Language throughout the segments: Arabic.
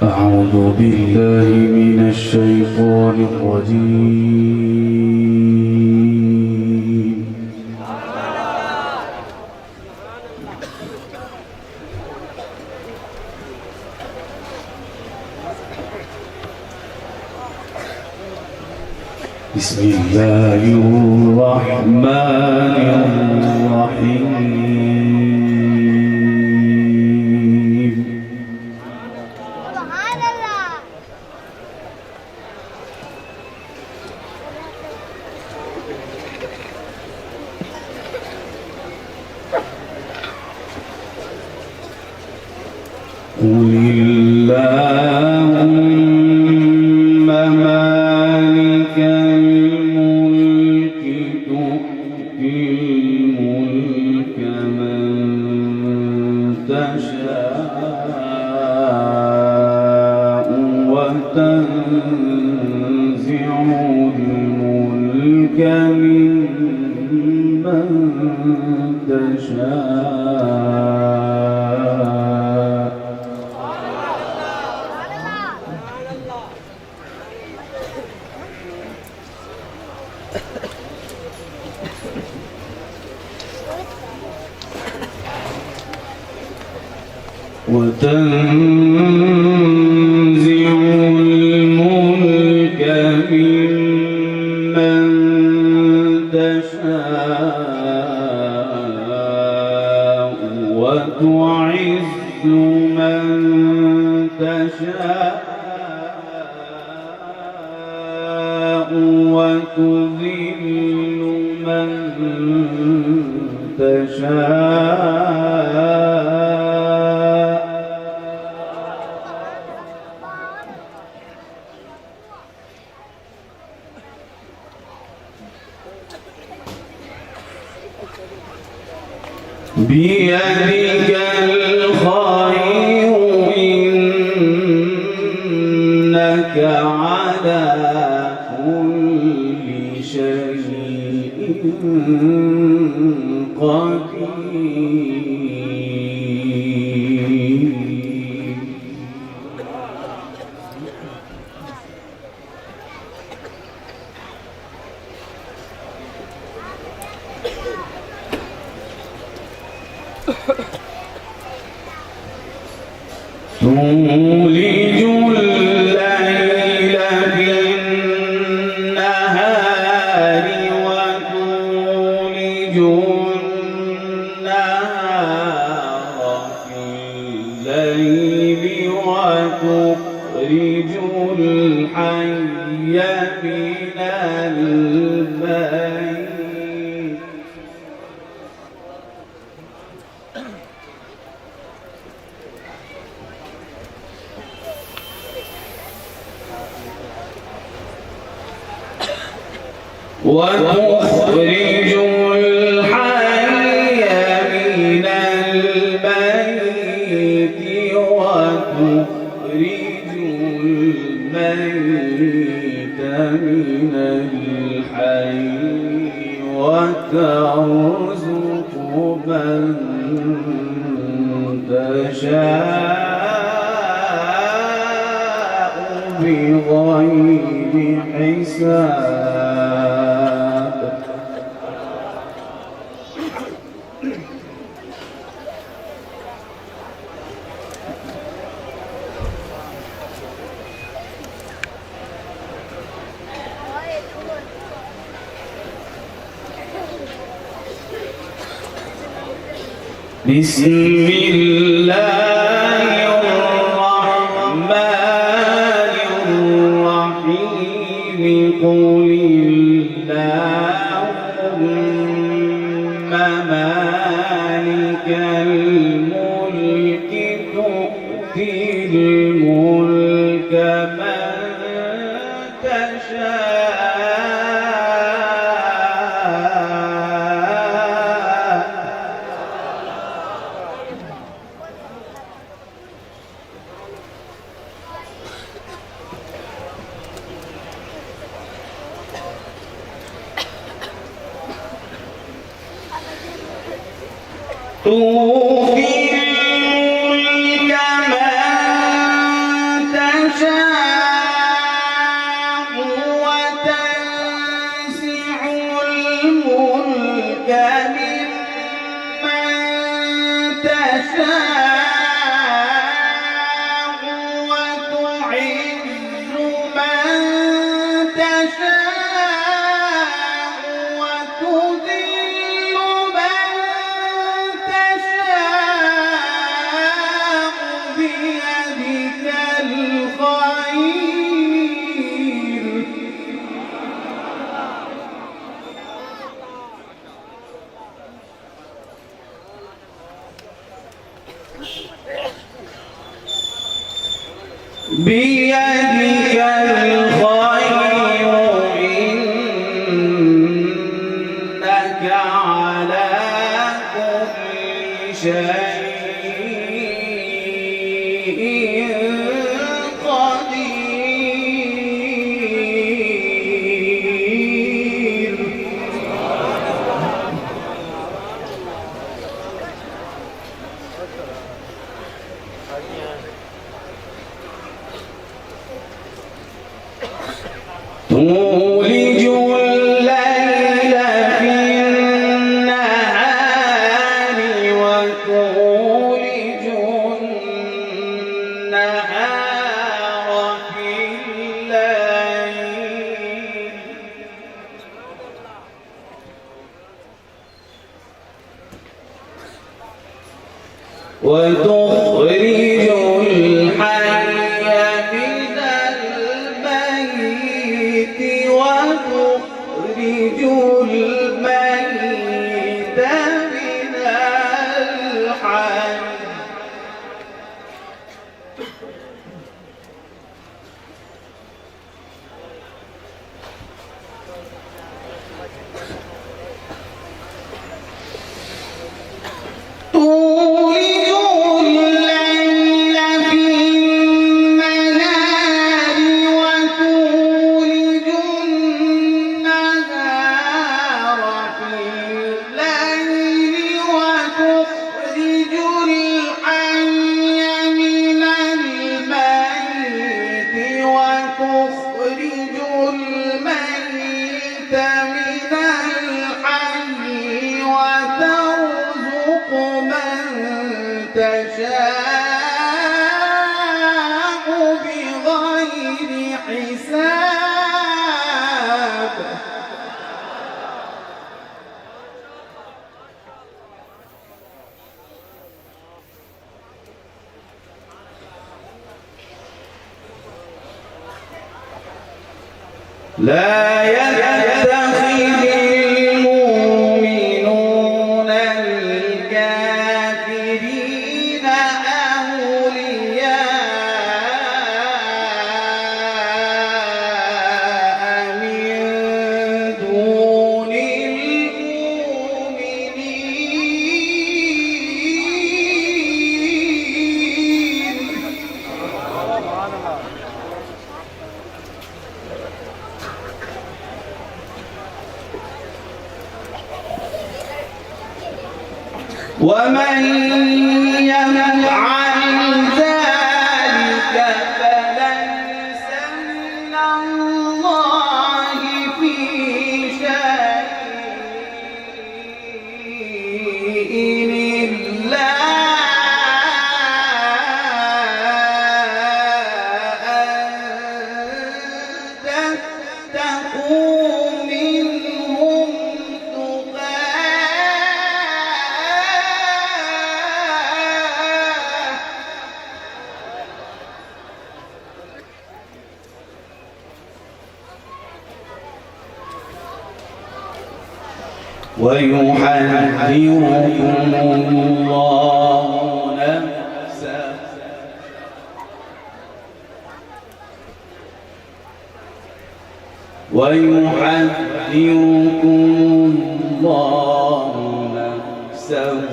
أعوذ بالله من الشيطان الرجيم. بسم الله الرحمن الرحيم. قل اللهم مالك الملك تؤتي الملك من تشاء وتنزع الملك ممن تشاء وتنزع الملك ممن تشاء وتعز من تشاء وتذل من تشاء بيدك الخير إنك على كل شيء قدير. تولج الليل في النهار وتولج النهار في الليل وتخرج الحي من الميت وتخرج الحي من الميت وتخرج الميت من الحي وترزق من تشاء بغير حساب. بسم الله الرحمن الرحيم. قل اللهم مالك الملك تؤتي الملك من تشاء تؤتي الملك من بيدك الخير إنك على كل شيء قدير. تولج الليل في النهار وتولج النهار في الليل وتخرج الحي من الميت وتخرج الميت من الحي. تولج الليل في النهار وتولج النهار في الليل وتخرج الحي من الميت وتخرج الميت من الحي وترزق من تشاء بغير حساب. لا يتخذ المؤمنون الكافرين أولياء من دون المؤمنين ومن يفعل ذلك فليس من الله في شيء إلا أن تتقوا منهم ويحذركم الله نفسه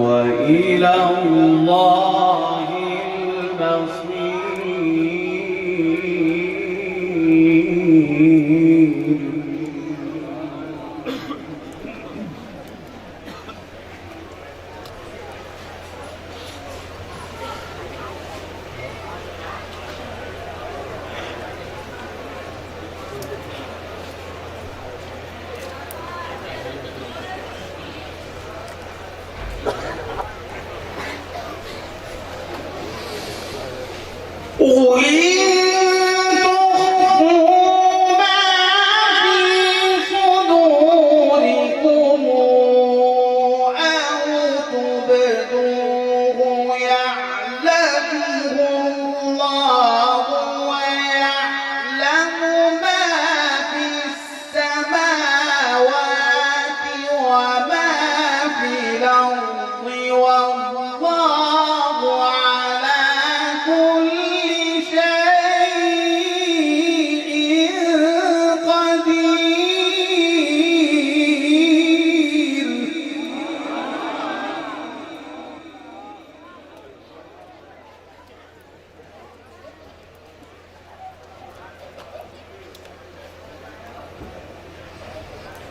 وإلى الله المصير. والله على كل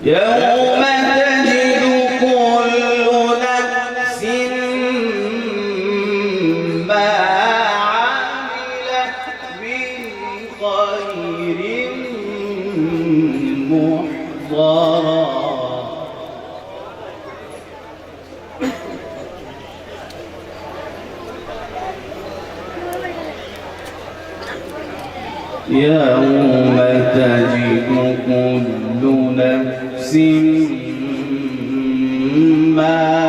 يوم تجد كل نفس ما عملت من خير محضرا يوم تجد كل نفس ما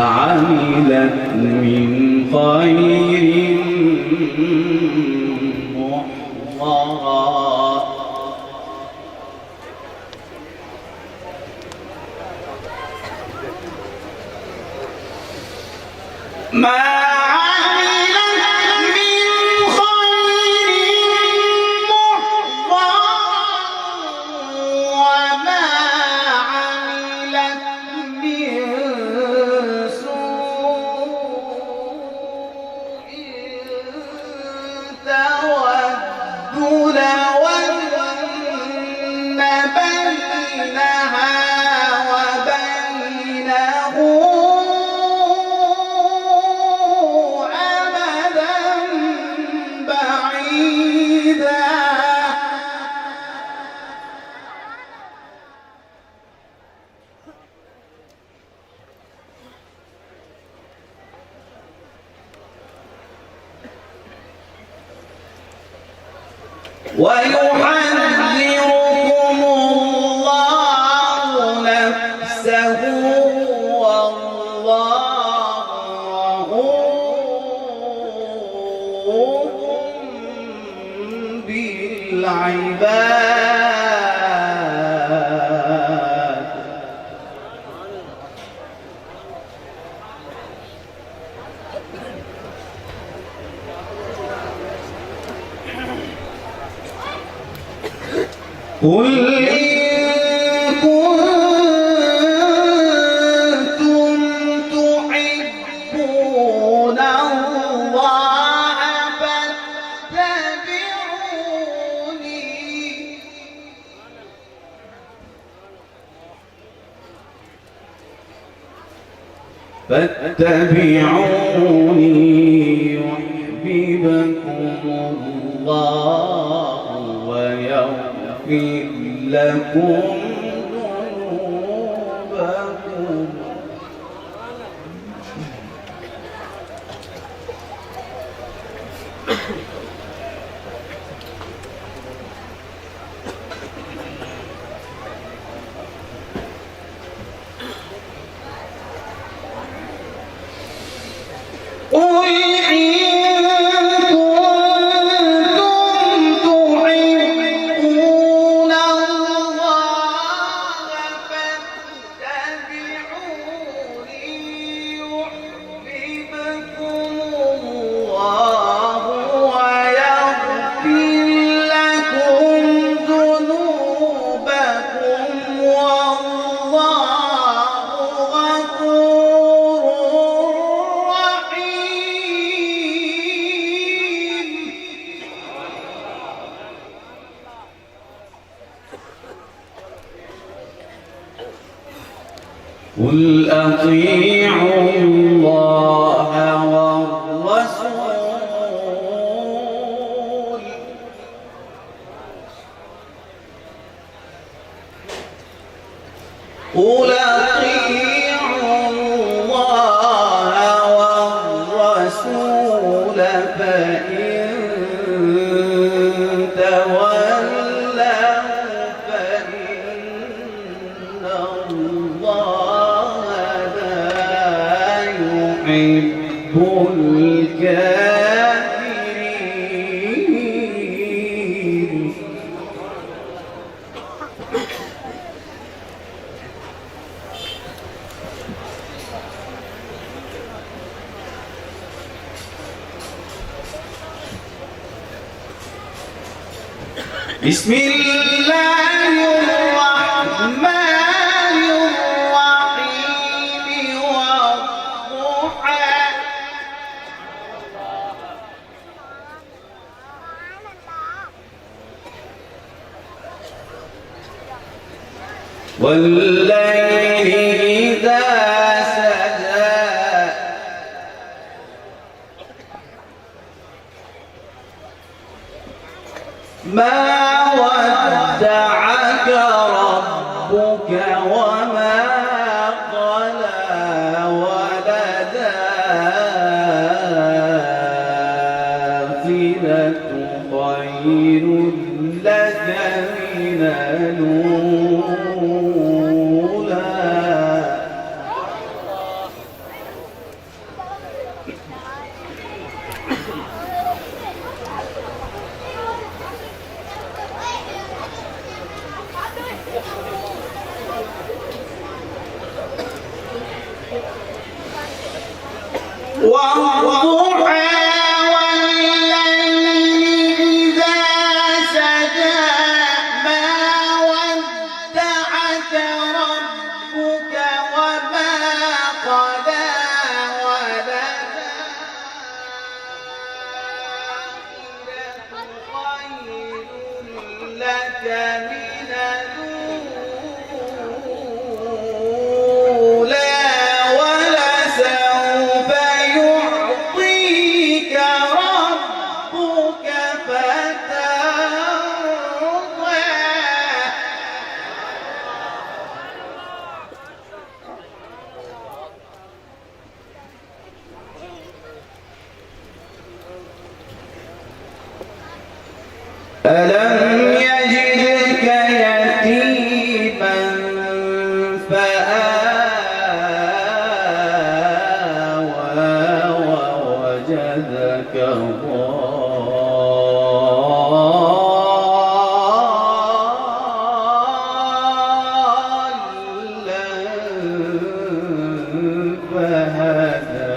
عملت من خير محضرا ما عملت من خير محضر وما عملت من سوء تود لو أن بينها وبينه ويحذركم الله نفسه والله رؤوف بالعباد قل إن كنتم تحبون الله فاتبعوني يحببكم الله ويغفر لكم ذنوبكم قل إن كنتم تحبون الله فاتبعوني يحببكم الله ويغفر لكم ذنوبكم والله غفور قل أطيعوا الله والرسول قل أطيعوا الله والرسول فإن تولوا فإن الله يحب الكافرين بسم الله الرحمن الرحيم والضحى والليل إذا سجى ما ودعك ربك وما قلى وللآخرة خير لك من الأولى. والضحى والليل إذا سجى ما ودعك ربك وما قلى وللآخرة خير لك من الأولى ولسوف يعطيك ربك فترضى. ألم يجدك يتيما فآوى ووجدك ضالا فهدى.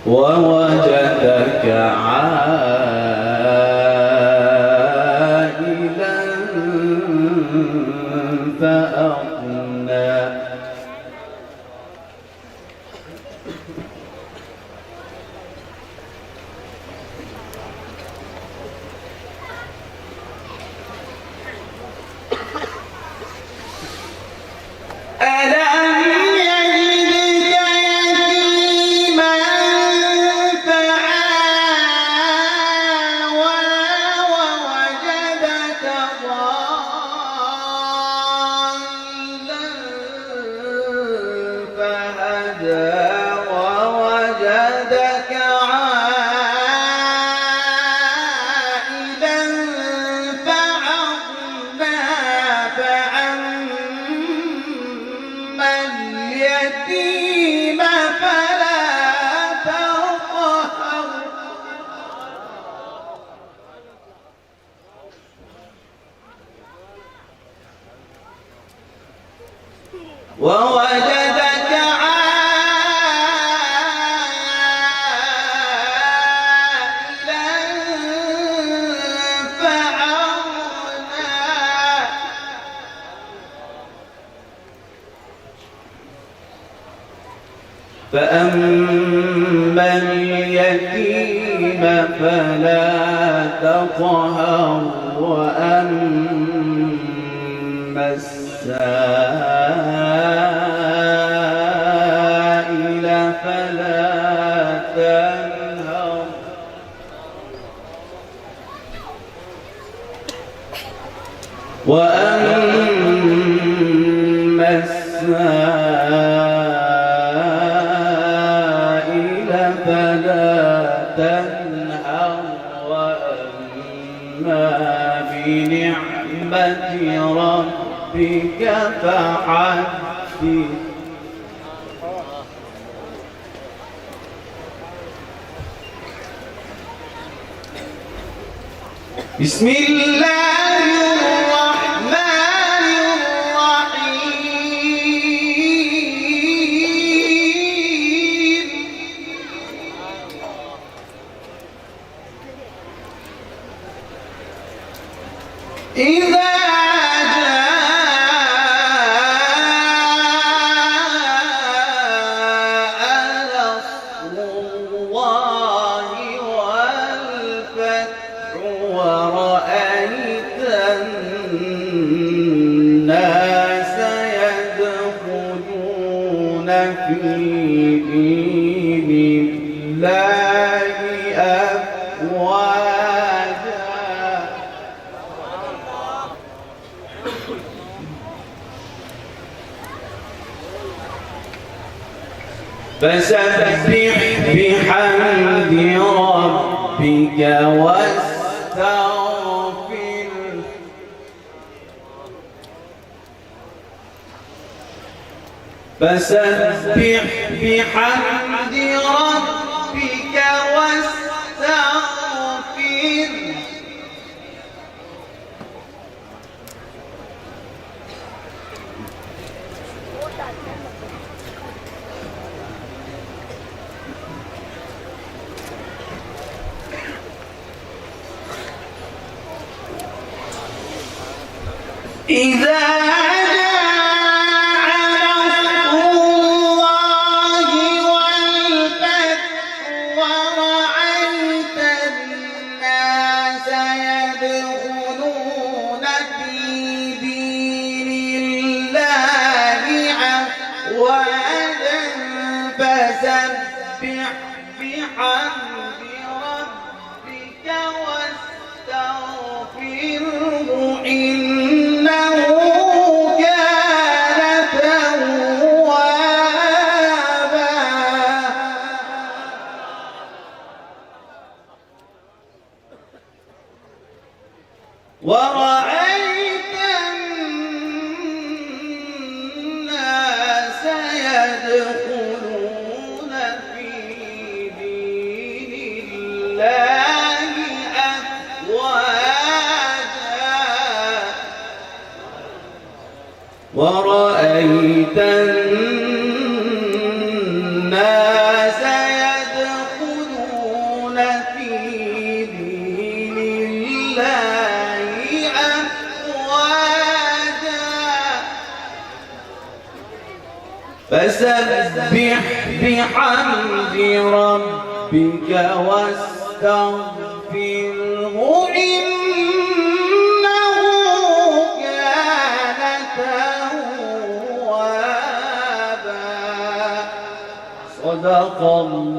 ووجدك عائلا فأغنى. ألم يجدك يتيما فآوى ووجدك ضالا فهدى ووجدك عائلا فأغنى فأما اليتيم فلا تقهر ووجدك عائلا فأغنى فأما اليتيم فلا تقهر وأما السائل فلا تنهر وأما السائل فلا تنهر وأما بنعمة ربك فحدث. بسم الله الرحمن الرحيم. إذا جاء نصر الله أفواجا فسبح بحمد ربك واستغفره فسبح بحمد ربك واستغفره إذا فسبح بحمد ربك واستغفره إنه كان توابا ورأيت الناس يدخلون في دين الله أفواجا ورأيت الناس يدخلون في دين الله أفواجا فسبح بحمد ربك واستغفره إنه كان توابا صدق الله